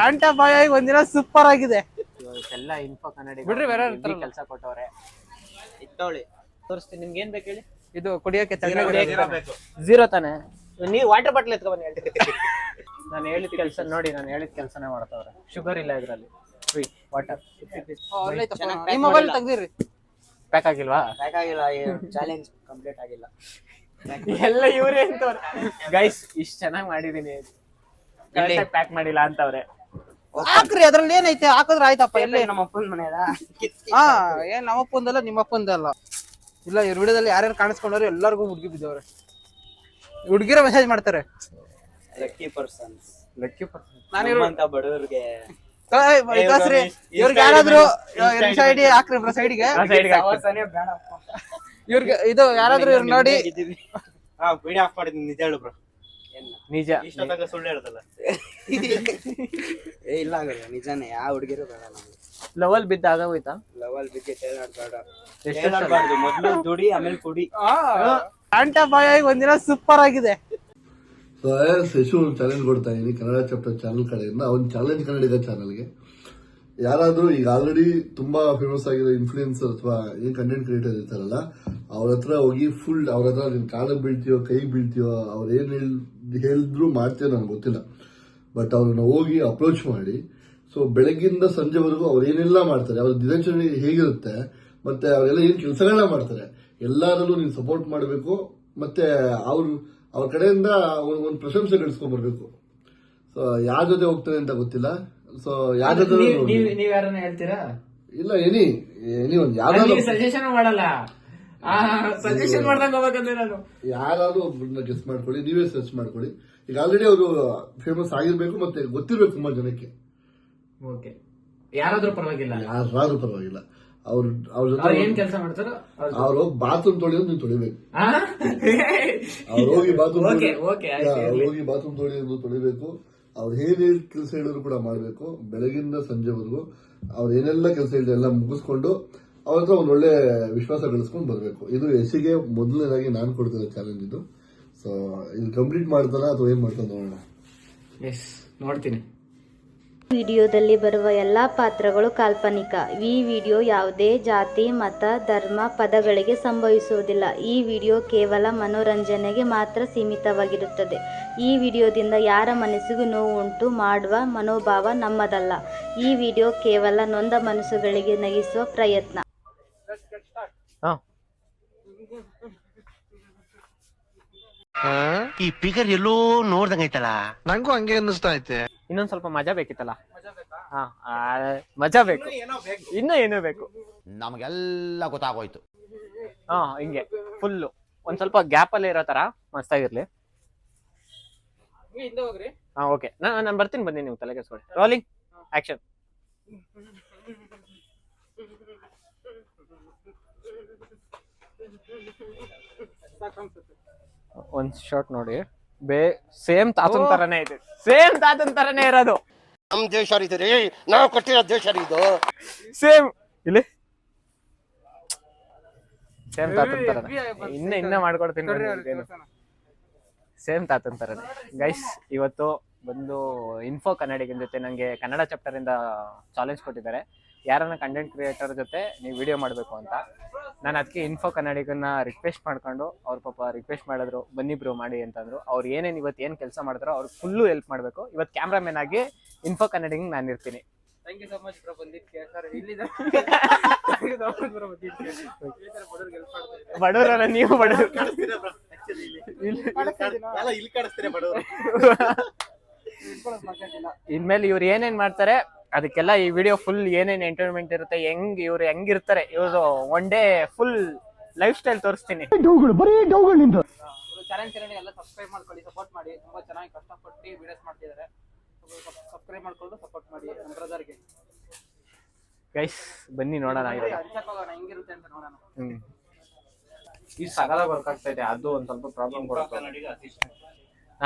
ಪ್ಯಾಂಟ ಬಾಯ್ ಆಗಿ ಒಂದಿನ ಸೂಪರ್ ಆಗಿದೆ. ಎಲ್ಲ ಇನ್ಫೋ ಕನ್ನಡಿ ಬಿಡ್ರಿ ಬೇರೆ ಕೆಲಸ ಕೊಟ್ಟವ್ರೆ. ಇಟ್ಟೋಳಿ ತೋರಿಸ್ತೀನಿ. ನಿಮ್ಗೆ ಏನ್ ಬೇಕು ಹೇಳಿ? ಇದು ಕುಡಿಯೋಕೆ ಝೀರೋ ತಾನೆ. ನೀವು ವಾಟರ್ ಬಾಟಲ್ ಎತ್ಕೊ ಬನ್ನಿ. ನಾನು ಹೇಳಿದ ಕೆಲಸ ನೋಡಿ, ನಾನು ಹೇಳಿದ ಕೆಲಸನೇ ಮಾಡ್ತಾವ್ರೆ. ಶುಗರ್ ಇಲ್ಲ ಇದ್ರಲ್ಲಿ, ಫ್ರೀ ವಾಟರ್. ನಿಮ್ಮ ಮೊಬೈಲ್ ತೆಗ್ದಿರಿ. ಪ್ಯಾಕ್ ಆಗಿಲ್ವಾ? ಪ್ಯಾಕ್ ಆಗಿಲ್ಲ, ಚಾಲೆಂಜ್ ಕಂಪ್ಲೀಟ್ ಆಗಿಲ್ಲ. ಎಲ್ಲ ಇವ್ರೆ ಅಂತವ್ರೆ. ಗೈಸ್ ಇಷ್ಟ ಚೆನ್ನಾಗಿ ಮಾಡಿದೀನಿ, ಪ್ಯಾಕ್ ಮಾಡಿಲ್ಲ ಅಂತವ್ರೆ. ಹಾಕ್ರಿ, ಅದ್ರಲ್ಲಿ ಏನೈತೆ, ಹಾಕಿದ್ರೆ ಆಯ್ತಪ್ಪ. ಎಲ್ಲಿ ನಮ್ಮ ಅಪ್ಪನ ಮನೆ ಅದ. ಹಾ, ಏನ್ ನಮ್ಮ ಅಪ್ಪಂದಲ್ಲ ನಿಮ್ಮ ಅಪ್ಪಂದಲ್ಲ. ಇಲ್ಲ, ಇವ್ರ ವಿಡಿಯೋದಲ್ಲಿ ಯಾರ್ಯಾರು ಕಾಣಿಸ್ಕೊಂಡ್ರೆ ಎಲ್ಲರಿಗೂ ಹುಡುಗಿ ಬಿದ್ದವ್ರೆ. ಹುಡುಗಿರ ಮೆಸೇಜ್ ಮಾಡ್ತಾರೆ. Lucky persons. ನಾನು ಬಡವರಿಗೆ ಇವ್ರಿಗೆ ಯಾರಾದ್ರೂ ಸೈಡ್ ಹಾಕ್ರಿ, ಸೈಡ್ಗೆ. ಇವ್ರಿಗೆ ಇದು ಯಾರಾದ್ರೂ ಇವ್ರು ನೋಡಿ. ವಿಡಿಯೋ ಆಫ್ ಮಾಡಿದ್ನಿ, ನಿಜ ಹೇಳು ಬ್ರೋ. ನಿಜ, ಇಷ್ಟೊತ್ತಾಗ ಸುಳ್ಳು ಹೇಳ್ದಲ್ಲ. ಇಲ್ಲ ನಿಜಾನೇ, ಯಾವ ಹುಡುಗಿರು ಬೇಡ ನಮ್ಗೆ. ಲವಲ್ ಬಿದ್ದಾಗ ಹೋಯ್ತಾ? ಲವಲ್ ಬಿದ್ದೆ ತೇಲಾಡ್ಬಾರ್ದು. ಮೊದ್ಲು ದುಡಿ, ಆಮೇಲೆ ಕುಡಿ. ಪ್ಯಾಂಟ ಬಾಯ್ ಆಗಿ ಒಂದಿನ ಸೂಪರ್ ಆಗಿದೆ. ಸೊ ಶಶು ಒಂದು ಚಾಲೆಂಜ್ ಕೊಡ್ತಾ ಇದೀನಿ ಕನ್ನಡ ಚಾಪ್ಟರ್ ಚಾನಲ್ ಕಡೆಯಿಂದ. ಒಂದು ಚಾಲೆಂಜ್ ಕನ್ನಡಿಗ ಚಾನಲ್ಗೆ ಯಾರಾದ್ರೂ ಈಗ ಆಲ್ರೆಡಿ ತುಂಬಾ ಫೇಮಸ್ ಆಗಿರೋ ಇನ್ಫ್ಲೂಯೆನ್ಸರ್ ಅಥವಾ ಏನ್ ಕಂಟೆಂಟ್ ಕ್ರಿಯೇಟರ್ ಇರ್ತಾರಲ್ಲ, ಅವ್ರ ಹತ್ರ ಹೋಗಿ ಫುಲ್ ಅವ್ರ ಹತ್ರ ನಿನ್ ಕಾಲಿಗೆ ಬೀಳ್ತೀಯೋ ಕೈಗೆ ಬೀಳ್ತೀಯೋ, ಅವ್ರು ಏನ್ ಹೇಳಿದ್ರು ಮಾಡ್ತೀಯೋ ನನಗೆ ಗೊತ್ತಿಲ್ಲ, ಬಟ್ ಅವ್ರನ್ನ ಹೋಗಿ ಅಪ್ರೋಚ್ ಮಾಡಿ. ಸೊ ಬೆಳಗ್ಗಿಂದ ಸಂಜೆವರೆಗೂ ಅವ್ರು ಏನೆಲ್ಲ ಮಾಡ್ತಾರೆ, ಅವ್ರ ದಿನಚರಣೆ ಹೇಗಿರುತ್ತೆ, ಮತ್ತೆ ಅವರೆಲ್ಲ ಏನ್ ಕೆಲಸಗಳನ್ನ ಮಾಡ್ತಾರೆ, ಎಲ್ಲಾರಲ್ಲೂ ನೀನು ಸಪೋರ್ಟ್ ಮಾಡಬೇಕು. ಮತ್ತೆ ಅವ್ರ ಕಡೆಯಿಂದ ಒಂದು ಪ್ರಶಂಸೆ ಗಳಿಸ್ಕೊಂಡ್ ಬರ್ಬೇಕು. ಸೊ ಯಾರ ಜೊತೆ ಹೋಗ್ತಾರೆ ಅಂತ ಗೊತ್ತಿಲ್ಲ. ಸೊ ಯಾರ ಜೊತೆ ನೀವ್ ಯಾರನ್ನ ಹೇಳ್ತೀರಾ? ಇಲ್ಲ, ಎನಿ ಒಂದು ಯಾವ್ದಾದ್ರು ಸಜೆಷನ್ ಮಾಡಲ್ಲ, ಸಜೆಷನ್ ಮಾಡ್ದಂಗ ಹೋಗ್ಬೇಕಂದ್ರೆ ನಾನು ಯಾರಾದ್ರೂ ಒಬ್ಬರನ್ನ ಗೆಸ್ ಮಾಡ್ಕೊಳ್ಳಿ, ನೀವೇ ಸರ್ಚ್ ಮಾಡ್ಕೊಳ್ಳಿ. ಈಗ ಆಲ್ರೆಡಿ ಅವರು ಫೇಮಸ್ ಆಗಿರ್ಬೇಕು, ಮತ್ತೆ ಗೊತ್ತಿರ್ಬೇಕು ತುಂಬಾ ಜನಕ್ಕೆ. ಓಕೆ, ಯಾರಾದ್ರೂ ಪರವಾಗಿಲ್ಲ, ಯಾರಾದ್ರೂ ಪರವಾಗಿಲ್ಲ. ಅವ್ರ ಜೊತೆ ಏನ್ ಕೆಲಸ ಮಾಡ್ತಾರೋ ಅವ್ರು ಹೋಗಿ ಬಾತ್ರೂಮ್ ತೊಳೆಯೋದು ನೀವು ತೊಳಿಬೇಕು. ಅವ್ರು ಹೋಗಿ ಬಾತ್ರೂಮ್ ತೊಳೆಯೋದು ತೊಳಿಬೇಕು. ಅವ್ರು ಏನೇ ಕೆಲಸ ಹೇಳಿದ್ರು ಕೂಡ ಮಾಡ್ಬೇಕು. ಬೆಳಗಿಂದ ಸಂಜೆವರೆಗೂ ಅವ್ರು ಏನೆಲ್ಲ ಕೆಲಸ ಹೇಳಿದ್ರೆ ಎಲ್ಲ ಮುಗಿಸ್ಕೊಂಡು ಅವ್ರ ಹತ್ರ ಒಂದ್ ಒಳ್ಳೆ ವಿಶ್ವಾಸ ಗಳಿಸ್ಕೊಂಡು ಬರ್ಬೇಕು. ಇದು ಯಶಿಗೆ ಮೊದಲನೇದಾಗಿ ನಾನು ಕೊಡ್ತಿರೋ ಚಾಲೆಂಜ್ ಇದು. ಸೊ ಇದು ಕಂಪ್ಲೀಟ್ ಮಾಡ್ತಾನ ಅಥವಾ ಏನ್ ಮಾಡ್ತಾನೆ ನೋಡೋಣ. ನೋಡ್ತೀನಿ. ವಿಡಿಯೋದಲ್ಲಿ ಬರುವ ಎಲ್ಲ ಪಾತ್ರಗಳು ಕಾಲ್ಪನಿಕ. ಈ ವಿಡಿಯೋ ಯಾವುದೇ ಜಾತಿ, ಮತ, ಧರ್ಮ, ಪದಗಳಿಗೆ ಸಂಭವಿಸುವುದಿಲ್ಲ. ಈ ವಿಡಿಯೋ ಕೇವಲ ಮನೋರಂಜನೆಗೆ ಮಾತ್ರ ಸೀಮಿತವಾಗಿರುತ್ತದೆ. ಈ ವಿಡಿಯೋದಿಂದ ಯಾರ ಮನಸ್ಸಿಗೂ ನೋವು ಉಂಟು ಮಾಡುವ ಮನೋಭಾವ ನಮ್ಮದಲ್ಲ. ಈ ವಿಡಿಯೋ ಕೇವಲ ನೊಂದ ಮನಸ್ಸುಗಳಿಗೆ ನಗಿಸುವ ಪ್ರಯತ್ನ. ಈ ಫಿಗರ್ ಎಲ್ಲೋ ನೋಡ್ದಂಗೈತಲ್ಲ, ನಂಗೂ ಹಂಗೆ ಅನ್ನಿಸ್ತಾ ಐತೆ. ಇನ್ನೊಂದ್ ಸ್ವಲ್ಪ ಮಜಾ ಬೇಕಿತ್ತಲ್ಲ. ಮಜಾ ಬೇಕು, ಇನ್ನು ಏನೂ ಬೇಕು. ನಮಗೆಲ್ಲ ಗೊತ್ತಾಗೋಯ್ತು. ಹಿಂಗೆ ಫುಲ್ಲು ಒಂದ್ ಸ್ವಲ್ಪ ಗ್ಯಾಪ್ ಅಲ್ಲೇ ಇರೋ ತರ ಮಸ್ತಾಗಿರ್ಲಿ. ಓಕೆ, ನಾನು ಬರ್ತೀನಿ, ಬನ್ನಿ, ನೀವು ತಲೆ ಕೆಡಿಸ್ಕೊಳ್ಳಿ. Rolling action. ಒಂದ್ ಶಾಟ್ ನೋಡಿ, ಸೇಮ್ ತಾತನ್ ತರನೇ ಇದೆ, ಸೇಮ್ ತಾತನ್ ತರನೇ ಇರೋದು. ನಮ್ ದೇಶ ರೀ, ನಾವು ಕೊಟ್ಟಿರೋ ದೇಶ ಇದು. ಸೇಮ್ ಇಲ್ಲಿ ಸೇಮ್ ತಾತನ್ ತರನೇ. ಇನ್ನ ಮಾಡ್ಕೊಡ್ತೀನಿ, ಸೇಮ್ ತಾತನ್ ತರನೇ. ಗೈಸ್, ಇವತ್ತು ಬಂದು ಇನ್ಫೋ ಕನ್ನಡಿಗನ ಜೊತೆ ನಂಗೆ ಕನ್ನಡ ಚಾಪ್ಟರ್ ಇಂದ ಚಾಲೆಂಜ್ ಕೊಟ್ಟಿದ್ದಾರೆ. ಯಾರನ್ನ ಕಂಟೆಂಟ್ ಕ್ರಿಯೇಟರ್ ಜೊತೆ ನೀವು ವಿಡಿಯೋ ಮಾಡಬೇಕು ಅಂತ. ನಾನು ಅದಕ್ಕೆ ಇನ್ಫೋ ಕನ್ನಡಿಗನ್ನ ರಿಕ್ವೆಸ್ಟ್ ಮಾಡ್ಕೊಂಡು, ಅವ್ರ ಪಾಪ ರಿಕ್ವೆಸ್ಟ್ ಮಾಡಿದ್ರು, ಬನ್ನಿ ಬ್ರೋ ಮಾಡಿ ಅಂತಂದ್ರು. ಅವ್ರು ಏನೇನು ಇವತ್ತು ಏನು ಕೆಲಸ ಮಾಡಿದ್ರು ಅವ್ರಿಗೆ ಫುಲ್ಲು ಹೆಲ್ಪ್ ಮಾಡಬೇಕು. ಇವತ್ತು ಕ್ಯಾಮ್ರಾಮನ್ ಆಗಿ ಇನ್ಫೋ ಕನ್ನಡಿಗ ನಾನು ಇರ್ತೀನಿ. Thank you so much bro ಬಂದಿದ್ದಕ್ಕೆ. ಸರ್ ಇಲ್ಲಿದೆ ಬಡವರಲ್ಲ ನೀವು, ಬಡವರು ಇನ್ಮೇಲೆ ಇವ್ರು ಏನೇನ್ ಮಾಡ್ತಾರೆ ಅದಕ್ಕೆಲ್ಲ ಈ ವಿಡಿಯೋ ಫುಲ್ ಏನೇನ್ ಎಂಟರ್ಟೈನ್ಮೆಂಟ್ ಇರುತ್ತೆ, ಇವ್ರು ಹೆಂಗಿರ್ತಾರೆ, ಇವ್ರು one day full life style ತೋರಿಸ್ತೀನಿ. ಚಾಲೆಂಜ್ ಎಲ್ಲ ಸಬ್ಸ್ಕ್ರೈಬ್ ಮಾಡ್ಕೊಳ್ಳಿ, ಸಪೋರ್ಟ್ ಮಾಡಿ. ತುಂಬಾ ಚೆನ್ನಾಗಿ ಕಷ್ಟಪಟ್ಟು ವಿಡಿಯೋಸ್ ಮಾಡ್ತಿದ್ದಾರೆ. ಸಬ್ಸ್ಕ್ರೈಬ್ ಮಾಡ್ಕೊಂಡು ಸಪೋರ್ಟ್ ಮಾಡಿ ನಮ್ಮ ಬ್ರದರ್ಗೆ. ಗೈಸ್ ಬನ್ನಿ ನೋಡೋಣ, ಹೆಂಗಿರುತ್ತೆ ಅಂತ ನೋಡೋಣ. ಈ ಸಗದಾಗ ವರ್ಕ್ ಆಗ್ತಾ ಇದೆ, ಅದು ಒಂದ್ ಸ್ವಲ್ಪ ಪ್ರಾಬ್ಲಮ್ ಕೊಡುತ್ತೆ.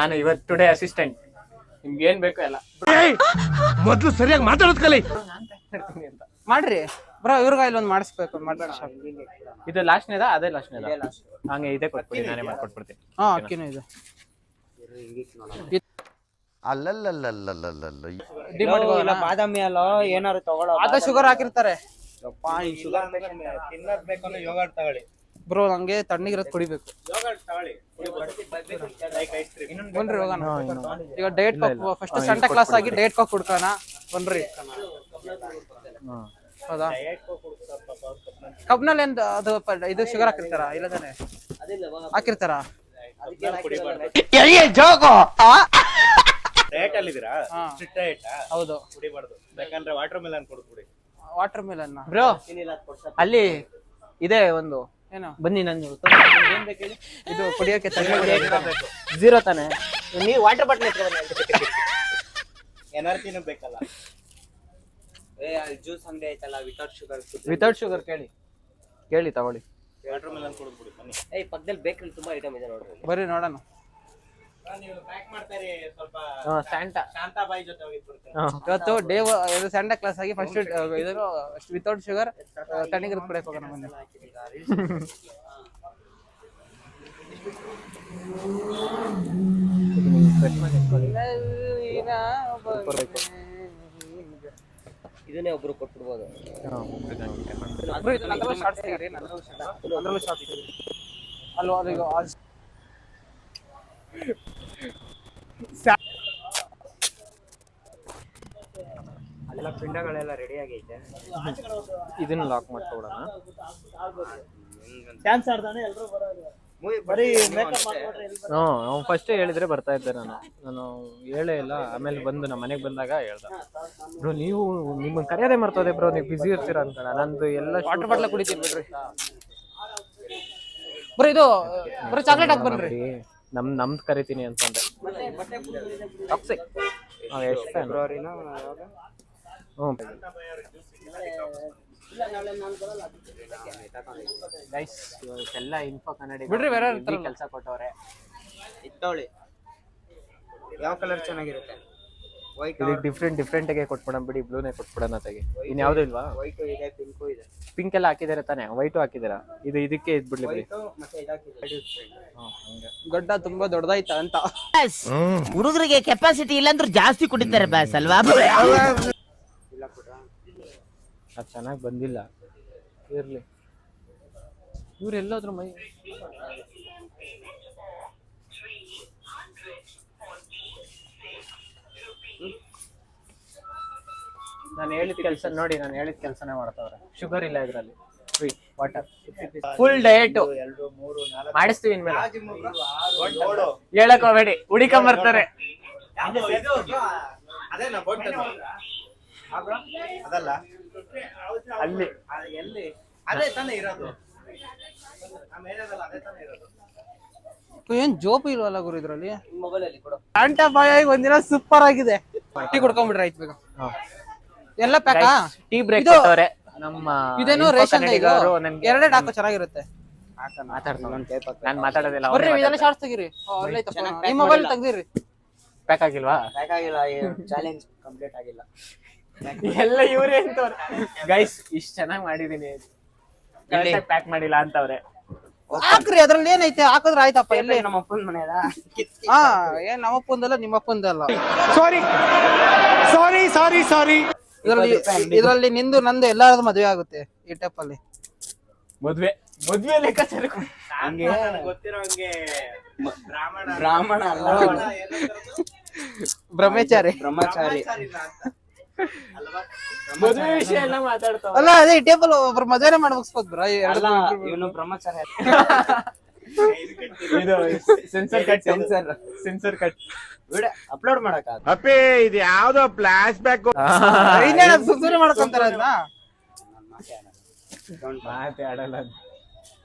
ನಾನು ಇವತ್ತು ಟುಡೇ ಅಸಿಸ್ಟೆಂಟ್, ನಿಮ್ಗೆ ಏನ್ ಬೇಕು ಎಲ್ಲ ಮೊದ್ಲು ಸರಿಯಾಗಿ ಮಾತಾಡೋದ್ ಕಲಿ ಅಂತ ಮಾಡ್ರಿ ಬ್ರೋ. ಇವ್ರಿಗ ಇಲ್ಲೊಂದು ಮಾಡಿಸ್ಬೇಕು. ಇದು ಲಾಸ್ಟ್ನೇದಾ? ಅದೇ ಲಾಸ್ಟ್ನೇದಾ? ಹಂಗೆ ಇದೇ ಕೊಟ್ಬಿಡಿ, ನಾನೇ ಮಾಡ್ಕೊಟ್ಬಿಡ್ತೀನಿ. ಅಕ್ಕಿನೂ ಇದೆ. ಅಲ್ಲಲ್ಲಲ್ಲಲ್ಲಲ್ಲಲ್ಲ ಡಿಮಾರ್ಟ್ ಇಲ್ಲ ಬಾದಾಮಿ ಅಲ್ಲೋ ಏನಾರು ತಗೊಳ್ಳೋ ಅದ ಶುಗರ್ ಹಾಕಿರ್ತಾರೆ ಶುಗರ್ ತಿನ್ನೋದ್ ಬೇಕು ಅಂದ್ರೆ ಯೋಗರ್ಟ್ ತಗೊಳ್ಳಿ. ಬ್ರೋ ನಂಗೆ ತಣ್ಣಗಿರೋದ್ ಕುಡಿಬೇಕು. ಯೋಗರ್ಟ್ ತಗೊಳ್ಳಿ. ಬನ್ರಿ ಹೋಗೋಣ. ಈಗ diet coke first Sunday class ಆಗಿ ಡಯಟ್ ಕಾಕ್ ಕುಡ್ಕೋಣ ಬನ್ರಿ. ಹೌದಾ ಕಬ್ನಲ್ಲಿ ಏನ್ ಅದು ಇದು ಶುಗರ್ ಹಾಕಿರ್ತಾರ ಇಲ್ಲ ತಾನೆ ಹಾಕಿರ್ತಾರ ಡಯಟ್ ಅಲ್ಲಿ ಇದೀರಾ? ಸ್ಟ್ರಿಕ್ಟ್ ಡಯಟ್ ಹೌದು ಕುಡಿಬಾರ್ದು. ಯಾಕಂದ್ರೆ ವಾಟರ್ ಮೆಲನ್ ಕುಡಿ. ವಾಟರ್ ಮಿಲನ್ ಬ್ರೋ ಅಲ್ಲಿ ಇದೆ ಒಂದು ಏನು ಬನ್ನಿ ನಾನು ಇದು ಕುಡಿಯೋಕೆ ಝೀರೋ ತಾನೆ ನೀವು ವಾಟರ್ ಬಾಟಲ್ ಎತ್ಕೊಂಡು ಎನರ್ಜಿನೂ ಬೇಕಲ್ಲ. ಜ್ಯೂಸ್ ಅಂಗಡಿ ಐತಲ್ಲ ವಿತೌಟ್ ಶುಗರ್ ಕೇಳಿ ತಗೊಳ್ಳಿ. ವಾಟರ್ ಮೆಲನ್ ಕುಡಿದ್ಬಿಡಿ ಬನ್ನಿ. ಪಕ್ಕದಲ್ಲಿ ಬೇಕರಿ ತುಂಬಾ ಐಟಮ್ ಇದೆ ನೋಡ್ರಿ. ಬರ್ರಿ ನೋಡೋಣ. ನೀವು ಪ್ಯಾಕ್ ಮಾಡ್ತಾರೆ ಸ್ವಲ್ಪ ಸ್ಯಾಂಟಾ ಶಾಂತಾಬಾಯಿ ಜೊತೆ ಹೋಗಿದ್ಬಿಡ್ತೀನಿ. ಇವತ್ತು ಡೇ ಇದು ಸಂಡೇ ಕ್ಲಾಸ್ ಆಗಿ ಫಸ್ಟ್ ಇದನ್ನು ವಿತೌಟ್ ಶುಗರ್ ತಣ್ಣಗಿರೋದು ಕುಡಿಯಕ್ಕೆ ಹೋಗೋಣ ಬನ್ನಿ. ಇದನ್ನೇ ಒಬ್ರು ಕೊಟ್ಬಿಡ್ಬೋದು. ಅಲ್ವಾ ಅಲ್ಲೆಲ್ಲ ಪಿಂಡಗಳೆಲ್ಲ ರೆಡಿ ಆಗೈತೆ. ಇದನ್ನ ಲಾಕ್ ಮಾಡ್ಕೊಬಿಡೋಣ. ಡ್ಯಾನ್ಸ್ ಆಡ್ದಾನೆ ಎಲ್ಲರೂ ಬರೋದು. ಬರೀ ಮೇಕಪ್ ಮಾಡ್ಕೊಂಡ್ರೆ ಅವ್ನು ಫಸ್ಟ್ ಹೇಳಿದ್ರೆ ಬರ್ತಾ ಇದ್ದೆ. ನಾನು ಹೇಳೇ ಇಲ್ಲ. ಆಮೇಲೆ ಬಂದು ನಮ್ಮ ಮನೆಗೆ ಬಂದಾಗ ಹೇಳ್ದ, ಬ್ರೋ ನೀವು ನಿಮ್ಮನ್ನ ಕರೆಯೋದೇ ಮರ್ತೋದೆ ಬ್ರೋ, ನೀವು ಬಿಸಿ ಇರ್ತೀರ ಅನ್ಕೋಣ. ನಂದು ಎಲ್ಲ ವಾಟರ್ ಬಾಟ್ಲ ಕುಡಿತೀನಿ ಬಿಡ್ರಿ. ಬರೀ ಇದು ಬರೀ ಚಾಕ್ಲೇಟ್ ಹಾಕಿ ಬನ್ರಿ. ನಮ್ದು ಕರಿತೀನಿ ಅಂತಂದೆ. ಟಾಕ್ಸಿಕ್ ಎಷ್ಟು ಫೆಬ್ರವರಿನ ಗೈಸ್ ಎಲ್ಲ ಇನ್ಫೋ ಕನ್ನಡಿ ಬಿಡ್ರಿ, ಬೇರೆ ಕೆಲಸ ಕೊಟ್ಟವ್ರೆ. ಇತ್ತೋಳಿ ಯಾವ ಕಲರ್ ಚೆನ್ನಾಗಿರುತ್ತೆ? ವೈಟ್ ಡಿಫ್ರೆಂಟ್ ಆಗಿ ಕೊಟ್ಬಿಡೋಣ ಬಿಡಿ. ಬ್ಲೂನೇ ಕೊಟ್ಬಿಡೋಣ ತೆಗಿ. ಇನ್ ಯಾವ್ದು ಇಲ್ವಾ? ವೈಟ್ ಇದೆ, ಪಿಂಕು ಇದೆ. ಪಿಂಕ್ ಎಲ್ಲ ಹಾಕಿದಾರೆ ತಾನೆ, ವೈಟು ಹಾಕಿದಾರ. ಇದಕ್ಕೆ ಇದ್ಬಿಡ್ಲಿ ಬಿಡಿ. ಮತ್ತೆ ಇದಾಕಿದೆ ಗಡ್ಡ ತುಂಬಾ ದೊಡ್ಡದಾಯ್ತಾ ಅಂತ. ಹುಡುಗರಿಗೆ ಕೆಪಾಸಿಟಿ ಇಲ್ಲಾಂದ್ರೂ ಜಾಸ್ತಿ ಕುಡಿತಾರೆ ಬ್ಯಾಸ್ ಅಲ್ವಾ? ಇಲ್ಲ ಪುಟ. ಅದು ಚೆನ್ನಾಗಿ ಬಂದಿಲ್ಲ. ಇರ್ಲಿ. ಇವ್ರು ಎಲ್ಲೋದ್ರು ಮೈ ನಾನು ಹೇಳಿದ ಕೆಲಸ ನೋಡಿ, ನಾನು ಹೇಳಿದ ಕೆಲಸನೇ ಮಾಡ್ತಾವ್ರೆ. ಶುಗರ್ ಇಲ್ಲ ಇದ್ರಲ್ಲಿ, ಫ್ರೀ ವಾಟರ್, ಫುಲ್ ಡಯಟ್ ಮಾಡಿಸ್ತೀವಿ. ಇನ್ಮೇಲೆ ಹೇಳಕ್ ಹೋಗ್ಬೇಡಿ, ಹುಡಿಕೊಂಬರ್ತಾರೆ. ಅದಲ್ಲ ಅಲ್ಲಿ ಎಲ್ಲಿ ಅದೇ ತಾನೇ ಇರೋದು. ಅದೇ ತಾನೇ ಇರೋದು. ಏನ್ ಜೋಪು ಇಲ್ವಲ್ಲ ಗುರು ಇದ್ರಲ್ಲಿ. ಮೊಬೈಲ್ ಅಲ್ಲಿ ಕೊಡು. ಆಂಟಾ ಬಾಯ್ ಒಂದಿನ ಸೂಪರ್ ಆಗಿದೆ. ಟೀ ಕುಡ್ಕೊಂಡ್ಬಿಡ್ರಿ ಆಯ್ತು ಬೇಗ. ಎಲ್ಲ ಪ್ಯಾಕಾ? ಟೀ ಬ್ರೇಕ್ ಕೊಟ್ಟವ್ರೆ ನಮ್ಮ. ಇದೇನು ರೇಷನ್ ಎರಡೇ ಹಾಕೋ ಚೆನ್ನಾಗಿರುತ್ತೆ. ನಾನು ಮಾತಾಡೋದಿಲ್ಲ. ಬರ್ರಿ ಇದೆಲ್ಲ ಶಾರ್ಟ್ಸ್ ತೆಗೀರಿ. ನಿಮ್ಮ ಮೊಬೈಲ್ ತೆಗ್ದಿರಿ. ಪ್ಯಾಕ್ ಆಗಿಲ್ವಾ? ಪ್ಯಾಕ್ ಆಗಿಲ್ಲ. ಚಾಲೆಂಜ್ ಕಂಪ್ಲೀಟ್ ಆಗಿಲ್ಲ. ಎಲ್ಲ ಇವ್ರೆ ಅಂತವ್ರೆ. ಗೈಸ್ ಇಷ್ಟು ಚೆನ್ನಾಗಿ ಮಾಡಿದೀನಿ, ಪ್ಯಾಕ್ ಮಾಡಿಲ್ಲ ಅಂತವ್ರೆ. ಹಾಕ್ರಿ, ಅದ್ರಲ್ಲಿ ಏನೈತೆ ಹಾಕಿದ್ರೆ ಆಯ್ತಪ್ಪ. ಎಲ್ಲಿ ನಮ್ಮ ಅಪ್ಪನ ಮನೆ ಅದ. ಹಾ ಏನ್ ನಮ್ಮ ಅಪ್ಪಂದಲ್ಲ ನಿಮ್ಮ ಅಪ್ಪಂದಲ್ಲ. ಸಾರಿ ಇದ್ರಲ್ಲಿ ನಿಂದು ನಂದು ಎಲ್ಲಾರದು ಮದುವೆ ಆಗುತ್ತೆ ಈ ಟೈಪ್ ಅಲ್ಲಿ. ಮದ್ವೆ ಲೆಕ್ಕಾಚಾರ ಹಂಗೆ ಗೊತ್ತಿರೋ ಹಂಗೆ ಬ್ರಾಹ್ಮಣ ಅಲ್ಲ, ಬ್ರಹ್ಮಚಾರಿ. ಮದ್ವೆ ವಿಷಯ ಎಲ್ಲ ಮಾತಾಡ್ತಾವ. ಅಲ್ಲ ಅದೇ ಈ ಟೇಬಲ್ ಒಬ್ರು ಮದುವೆನೇ ಮಾಡಿ ಮುಗಿಸ್ಬೋದು ಬ್ರಾ. ಇವನು ಬ್ರಹ್ಮಚಾರಿ. ಇದು ಸೆನ್ಸರ್ ಕಟ್ ಅಪ್ಲೋಡ್ ಮಾಡಕ ಅಪ್ಪೇ ಇದು ಯಾವ್ದೋ ಫ್ಲಾಶ್ ಬ್ಯಾಕ್. ಸುಮ್ಮನೆ ಮಾಡ್ಕೊಂತಾರ ಅದನ್ನ. ಮಾತೆ ಆಡಲ್ಲ.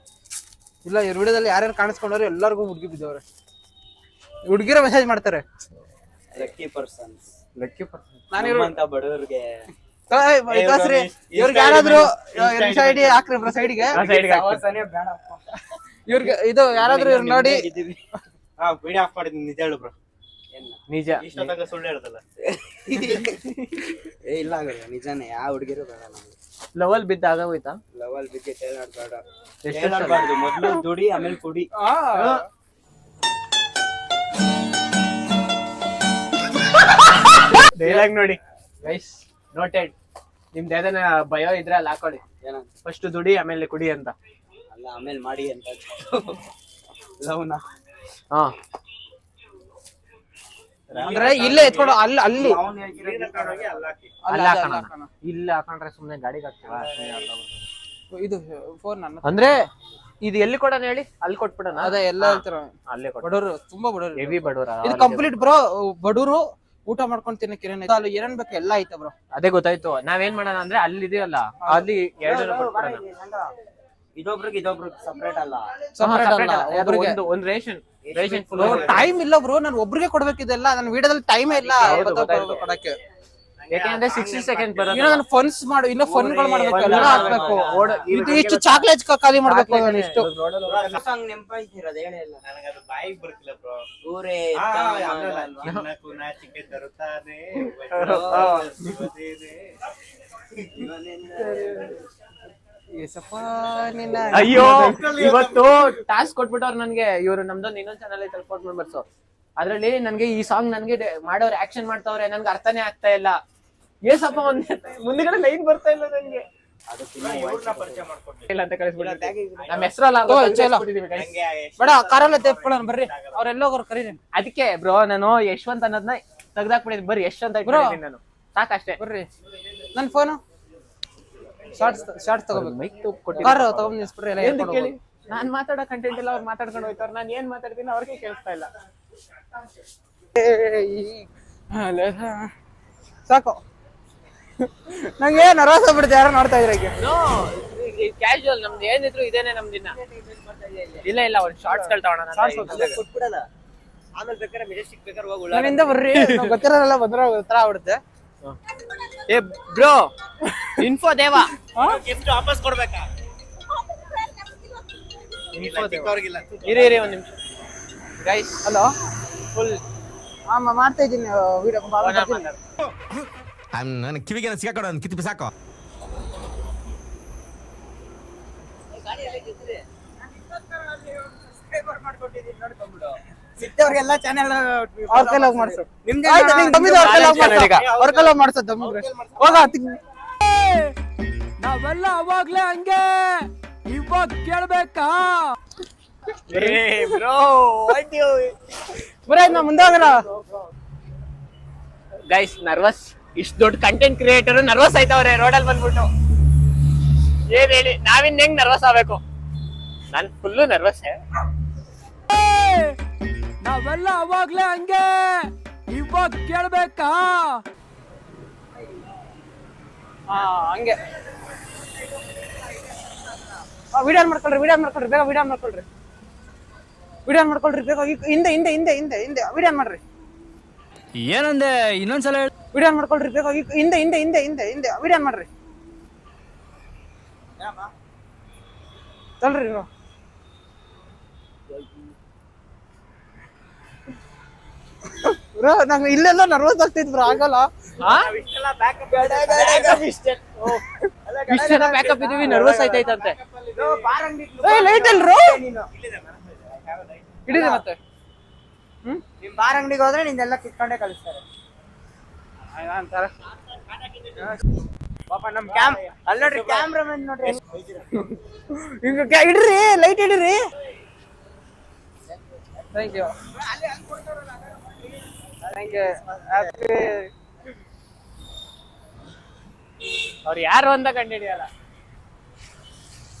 ಇಲ್ಲ ಇವ್ರ ವಿಡಿಯೋದಲ್ಲಿ ಯಾರ್ಯಾರು ಕಾಣಿಸ್ಕೊಂಡ್ರೆ ಎಲ್ಲರಿಗೂ ಹುಡುಗಿ ಬಿದ್ದವ್ರೆ. ಹುಡುಗಿರ ಮೆಸೇಜ್ ಮಾಡ್ತಾರೆ. Lucky persons. ನಾನು ಬಡವರಿಗೆ ಇವ್ರಿಗೆ ಯಾರಾದ್ರೂ ಸೈಡ್ ಹಾಕ್ರಿ ಬ್ರೋ. ಸೈಡ್ಗೆ ಇವ್ರಿಗೆ ಇದು ಯಾರಾದ್ರೂ ಇವ್ರು ನೋಡಿ. ವಿಡಿಯೋ ಆಫ್ ಮಾಡಿದ್ದೀನಿ. ನಿಜ ಹೇಳು ಬ್ರೋ. ನಿಜ. ಇಷ್ಟೊತ್ತಾಗ ಸುಳ್ಳು ಹೇಳ್ದಲ್ಲ. ಇಲ್ಲ ನಿಜಾನೇ. ಯಾವ ಹುಡುಗಿರು ಬೇಡ ನಮ್ಗೆ. ಲವಲ್ ಬಿದ್ದಾಗ ಹೋಯ್ತಾ? ಲವಲ್ ಬಿದ್ದು ತೇಲಾಡ್ಬಾರ್ದು. ಮೊದ್ಲು ದುಡಿ ಆಮೇಲೆ ಕುಡಿ. ಡೈಲಾಗ್ ನೋಡಿ ಗೈಸ್, ನೋಟೆಡ್. ನಿಮ್ದು ಯಾವ್ದಾನ ಭಯ ಇದ್ರೆ ಅಲ್ಲಿ ಹಾಕೊಳ್ಳಿ. ಫಸ್ಟ್ ದುಡಿ ಆಮೇಲೆ ಕುಡಿ ಅಂತ. ಅಲ್ಲ ಆಮೇಲೆ ಮಾಡಿ ಅಂತ ಲವ್ನ. ಹಾ, ಅಂದ್ರೆ ಇಲ್ಲೇ ಎತ್ಕೊಂಡು ಅಲ್ಲಿ ಅಲ್ಲಿ ಹಾಕೋಣ. ಇಲ್ಲಿ ಹಾಕೊಂಡ್ರೆ ಸುಮ್ನೆ ಗಾಡಿಗೆ ಹಾಕ್ತೀವ. ಇದು ಫೋನ್ ನನ್ನ ಅಂದ್ರೆ ಇದು ಎಲ್ಲಿ ಕೊಡೋಣ ಹೇಳಿ? ಅಲ್ಲಿ ಕೊಟ್ಬಿಡೋಣ. ಅದೇ ಎಲ್ಲ ಹೇಳ್ತಾರ ಅಲ್ಲೇ ಕೊಡ. ಬಡವರು, ತುಂಬಾ ಬಡವರು, ಹೆವಿ ಬಡವ್ರ. ಇದು ಕಂಪ್ಲೀಟ್ ಬ್ರೋ. ಬಡವರು ಊಟ ಮಾಡ್ಕೊಂಡು ತಿನ್ನಕ್ಕೆ ಏನೇನ್ ಬೇಕು ಎಲ್ಲ ಐತೆ ಬ್ರೋ. ಅದೇ ಗೊತ್ತಾಯ್ತು. ನಾವೇನ್ ಮಾಡೋಣ ಅಂದ್ರೆ ಅಲ್ಲಿ ಇದೆಯಲ್ಲ, ಅಲ್ಲಿ 2 ಇದೊಬ್ರಿಗೆ ಸಪ್ರೇಟ್ ಅಲ್ಲ. ಒಂದ್ ರೇಷನ್ ಫುಲ್. ಟೈಮ್ ಇಲ್ಲ ಬ್ರೋ, ನಾನು ಒಬ್ರಿಗೆ ಕೊಡ್ಬೇಕಿದೆಲ್ಲ. ನನ್ನ ವಿಡಿಯೋದಲ್ಲಿ ಟೈಮೇ ಇಲ್ಲ ಕೊಡಕ್ಕೆ. ಯಾಕೆಂದ್ರೆ 60 ಸೆಕೆಂಡ್ ಬರೋದು. ಇನ್ನೂ ನಾನು ಫನ್ಸ್ ಮಾಡು, ಇನ್ನೂ ಫನ್ಗಳು ಮಾಡ್ಬೇಕು, ಎಲ್ಲ ಹಾಕ್ಬೇಕು. ಇದು ಇಷ್ಟು ಚಾಕ್ಲೇಟ್ ಖಾಲಿ ಮಾಡ್ಬೇಕು ನಾನು ಇಷ್ಟು. ಸಾಂಗ್ ನೆನಪಾಯ್ತಿರೋದು ಹೇಳೇ ಇಲ್ಲ ನನಗದು. ಬಾಯಿಗೆ ಬರ್ತಿಲ್ಲ ಬ್ರೋ. ಊರೇ ಚಿಕನ್ ತರುತ್ತಾನೆ. ಅಯ್ಯೋ, ಇವತ್ತು ಟಾಸ್ಕ್ ಕೊಟ್ಬಿಟ್ಟವ್ರು ನನ್ಗೆ. ಇವ್ರು ನಮ್ದೊಂದು ಇನ್ನೊಂದ್ ಚಾನಲ್ ಐತೆ 4 ಮೆಂಬರ್ಸ್. ಅದ್ರಲ್ಲಿ ನನ್ಗೆ ಈ ಸಾಂಗ್ ನನ್ಗೆ ಮಾಡೋರು ಆಕ್ಷನ್ ಮಾಡ್ತಾವ್ರೆ, ನನ್ಗೆ ಅರ್ಥನೇ ಆಗ್ತಾ ಇಲ್ಲ. ಏಸಪ್ಪ ಮುಂದೆಗಡೆ ಲೈನ್ ಬರ್ತಾ ಇಲ್ಲ ನನ್ಗೆ. ಇಲ್ಲ ಅಂತ ಕಳಿಸ್ಬಿಟ್ಟು ನಮ್ಮ ಹೆಸರಲ್ಲ ಬೇಡ, ಕಾರಲ್ಲ ತೆಪ್ಕೊಳ್ಳೋಣ ಬರ್ರಿ. ಅವ್ರೆಲ್ಲ ಹೋಗೋರು ಕರೀರಿ. ಅದಕ್ಕೆ ಬ್ರೋ ನಾನು ಯಶವಂತ್ ಅನ್ನೋದನ್ನ ತೆಗ್ದಾಕ್ಬಿಟ್ಟಿದ್ದೀನಿ. ಬರ್ರಿ ಯಶ್ ಅಂತ ಇಟ್ಕೊಂಡಿದ್ದೀನಿ ನಾನು, ಸಾಕಷ್ಟೇ. ಬರ್ರಿ. ನನ್ ಫೋನು ಶಾರ್ಟ್ಸ್ ತಗೋಬೇಕು. ಮೈಕ್ ಕೊಟ್ಟು ಕಾರ್ ತಗೊಂಡ್ ನಿಲ್ಸ್ಬಿಟ್ರಿ ಎಲ್ಲ ಹೇಳ್ಕೊಂಡು ಕೇಳಿ. ನಾನ್ ಮಾತಾಡೋ ಕಂಟೆಂಟ್ ಎಲ್ಲ ಅವ್ರು ಮಾತಾಡ್ಕೊಂಡು ಹೋಯ್ತವ್ರು. ನಾನು ಏನ್ ಮಾತಾಡ್ತೀನಿ ಅವ್ರಿಗೆ ಕೇಳಿಸ್ತಾ ಇಲ್ಲ. ಸಾಕು, ನಂಗೆ ನರ್ವಸ್ ಆಗ್ಬಿಡುತ್ತೆ ಯಾರೋ ನೋಡ್ತಾ ಇದ್ರೆ. ಕ್ಯಾಶುವಲ್ ನಮ್ದು ಏನಿದ್ರು ಇದೇನೆ ನಮ್ದಿನ್ನ. ಇಲ್ಲ ಒಂದ್ ಶಾರ್ಟ್ಸ್ ತಗೋಣ. ಕೊಟ್ಬಿಡಲ್ಲ. ಆಮೇಲೆ ಬೇಕಾದ್ರೆ ಮೆಜೆಸ್ಟಿಕ್ ಬೇಕಾದ್ರೆ ಹೋಗಿ ನನ್ನಿಂದ ಬರ್ರಿ. ಗೊತ್ತಿರೋಲ್ಲ ಬಂದ್ರೆ ಉತ್ತರ ಆಗ್ಬಿಡುತ್ತೆ. ಏ ಬ್ರೋ, ಇನ್ಫೋ ದೇವ ಗಿಫ್ಟ್ ವಾಪಸ್ ಕೊಡ್ಬೇಕಾ? ಇರಿ ಒಂದ್ ನಿಮಿಷ ಗೈಸ್. ಹಲೋ, ಫುಲ್ ಮಾಡ್ತಾ ಇದ್ದೀನಿ ವಿಡಿಯೋ. ನನ್ನ ಕಿವಿಗೆ ಸಿಗಾಕೊಡ ಕಿತ್ತು ಸಾಕು. ಸಿಕ್ತವ್ರಿಗೆಲ್ಲ ಚಾನೆಲ್ ಅವ್ರ ಕೈಲಿ ಹೋಗಿ ಮಾಡ್ಸು. ಅವ್ರ ಕೈಲಿ ಹೋಗಿ ಮಾಡ್ಸೋದು ಹೋಗ. ನಾವೆಲ್ಲ ಅವಾಗ್ಲೇ ಹಂಗೆ, ಇವಾಗ ಕೇಳ್ಬೇಕಾ? ನಾ ಮುಂದೆ ಹೋಗೋಣ. Guys nervous. ಇಷ್ಟು ದೊಡ್ಡ ಕಂಟೆಂಟ್ ಕ್ರಿಯೇಟರ್ ನರ್ವಸ್ ಆಯ್ತವ್ರೆ ರೋಡಲ್ಲಿ ಬಂದ್ಬಿಟ್ಟು. ಏನ್ ಹೇಳಿ, ನಾವಿನ್ ಹೆಂಗ್ ನರ್ವಸ್ ಆಗ್ಬೇಕು? ನಾನ್ ಫುಲ್ಲು ನರ್ವಸ್. ನಾವೆಲ್ಲ ಅವಾಗ್ಲೇ ಹಂಗೆ, ಇವಾಗ ಕೇಳ್ಬೇಕಾ? ಹಂಗೆ ವಿಡಿಯೋ ಮಾಡ್ಕೊಳ್ರಿ, ಬೇಗ ವಿಡಿಯೋ ಮಾಡ್ಕೊಳ್ರಿ ಬೇಗ. ಹಿಂದೆ ವಿಡಿಯೋ ಮಾಡ್ರಿ. ಏನಂದೆ ಇನ್ನೊಂದ್ಸಲ ವಿಡಿಯೋ ಮಾಡ್ಕೊಳ್ರಿ ಬೇಗ. ಹಿಂದೆ ವಿಡಿಯೋ ಮಾಡ್ರಿ. ತಲ್ರಿ ಬ್ರೋ, ನಂಗೆ ಇಲ್ಲೆಲ್ಲ ನರ್ವಸ್ ಆಗ್ತೈತಿ ಬ್ರೋ. ಆಗಲ್ಲ. ಬ್ಯಾಕಪ್ ಇದೀವಿ, ನರ್ವಸ್ ಆಯ್ತೈತಂತೆ. ಲೈಟ್ ಅಲ್ರು ಹಿಡೀರಿ ಮತ್ತೆ. ನಿಮ್ ಬಾರ್ ಅಂಗಡಿಗೆ ಹೋದ್ರೆ ನಿಂದೆಲ್ಲ ಕಿತ್ಕೊಂಡೇ ಕಳಿಸ್ತಾರೆ. ಪಾಪ ನಮ್ ಅಲ್ಲಿ ನೋಡ್ರಿ ಕ್ಯಾಮ್ರಾಮನ್ ನೋಡ್ರಿ. ಇಡ್ರಿ ಲೈಟ್ ಇಡ್ರಿ. Thank you. ಅವ್ರು ಯಾರು ಅಂತ ಕಂಡಿಡಿಯಲ್ಲ.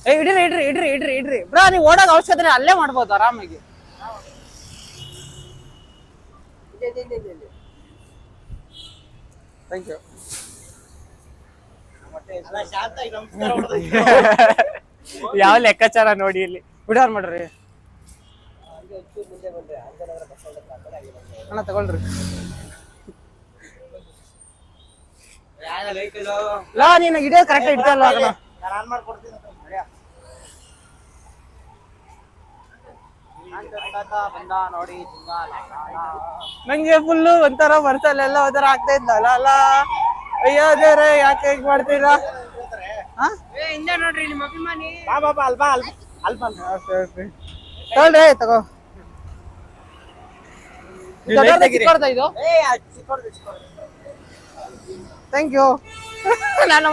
ಇಡ್ರಿ ಬ್ರಾ. ನೀವು ಓಡೋಕೆ ಅವಶ್ಯಕತೆ ಅಲ್ಲೇ ಮಾಡ್ಬೋದು ಆರಾಮಾಗಿ. Thank you. ಯಾವ ಲೆಕ್ಕಾಚಾರ ನೋಡಿ ಇಲ್ಲಿ. ವಿಡಿಯೋ ಮಾಡ್ರಿ ಅಣ್ಣ, ತಗೊಳ್ರಿ. ನೀನು ಹಿಡಿಯೋ ಕರೆಕ್ಟ್ ಇಡ್ತಲ್ಲ. ನಂಗೆ ಫುಲ್ಲು ಒಂಥರ ಮನಸ್ಸಲ್ಲೆಲ್ಲ ಒಂಥರ ಆಗ್ತಾ ಇದ್ದಲ್ಲ. ಅಯ್ಯೋ ದೇವ್ರೆ, ಯಾಕೆ ಹೇಗ್ ಮಾಡ್ತೀರಾ? ಹಿಂದೆ ನೋಡ್ರಿ ನಿಮ್ಮ ಅಭಿಮಾನಿ. ತಗೊಳ್ರಿ, ತಗೋ. Thank you. ನಾನು